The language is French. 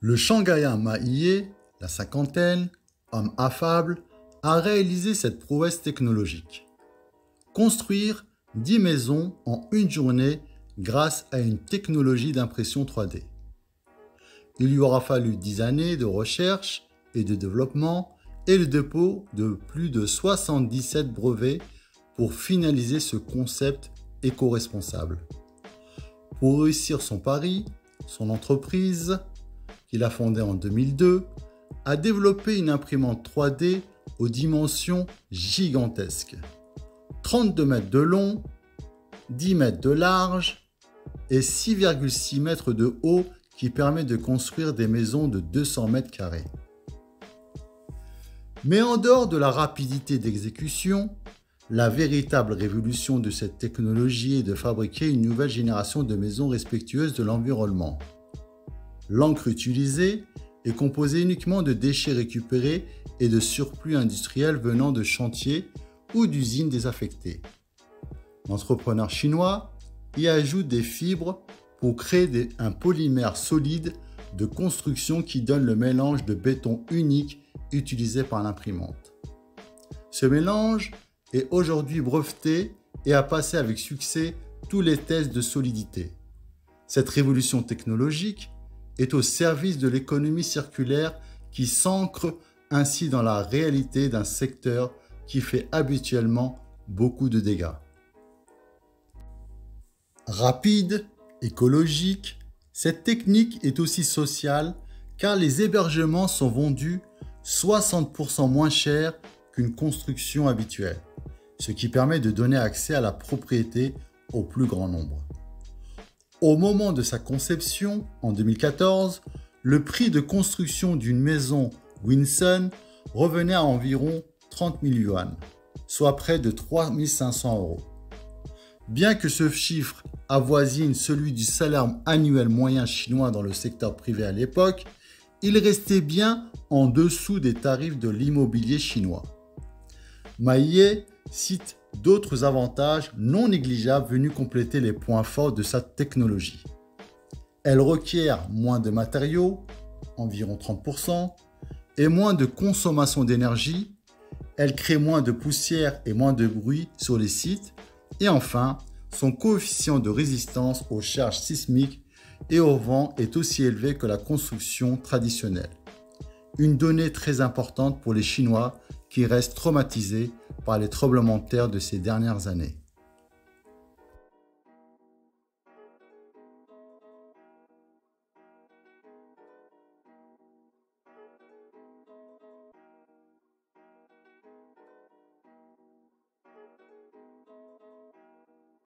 Le Shanghaïen Ma Ye, la cinquantaine, homme affable, a réalisé cette prouesse technologique. Construire 10 maisons en une journée grâce à une technologie d'impression 3D. Il lui aura fallu 10 années de recherche et de développement et le dépôt de plus de 77 brevets pour finaliser ce concept éco-responsable. Pour réussir son pari, son entreprise, qu'il a fondée en 2002, a développé une imprimante 3D aux dimensions gigantesques. 32 mètres de long, 10 mètres de large et 6,6 mètres de haut qui permet de construire des maisons de 200 mètres carrés. Mais en dehors de la rapidité d'exécution, la véritable révolution de cette technologie est de fabriquer une nouvelle génération de maisons respectueuses de l'environnement. L'encre utilisée est composée uniquement de déchets récupérés et de surplus industriels venant de chantiers ou d'usines désaffectées. L'entrepreneur chinois y ajoute des fibres pour créer un polymère solide de construction qui donne le mélange de béton unique utilisé par l'imprimante. Ce mélange est aujourd'hui breveté et a passé avec succès tous les tests de solidité. Cette révolution technologique est au service de l'économie circulaire qui s'ancre ainsi dans la réalité d'un secteur qui fait habituellement beaucoup de dégâts. Rapide, écologique, cette technique est aussi sociale car les hébergements sont vendus 60% moins cher qu'une construction habituelle, ce qui permet de donner accès à la propriété au plus grand nombre. Au moment de sa conception, en 2014, le prix de construction d'une maison Winson revenait à environ 30 000 yuan, soit près de 3 500 €. Bien que ce chiffre avoisine celui du salaire annuel moyen chinois dans le secteur privé à l'époque, il restait bien en dessous des tarifs de l'immobilier chinois. Ma Ye cite d'autres avantages non négligeables venus compléter les points forts de sa technologie. Elle requiert moins de matériaux, environ 30%, et moins de consommation d'énergie. Elle crée moins de poussière et moins de bruit sur les sites. Et enfin, son coefficient de résistance aux charges sismiques et au vent est aussi élevé que la construction traditionnelle. Une donnée très importante pour les Chinois qui restent traumatisés par les tremblements de terre de ces dernières années.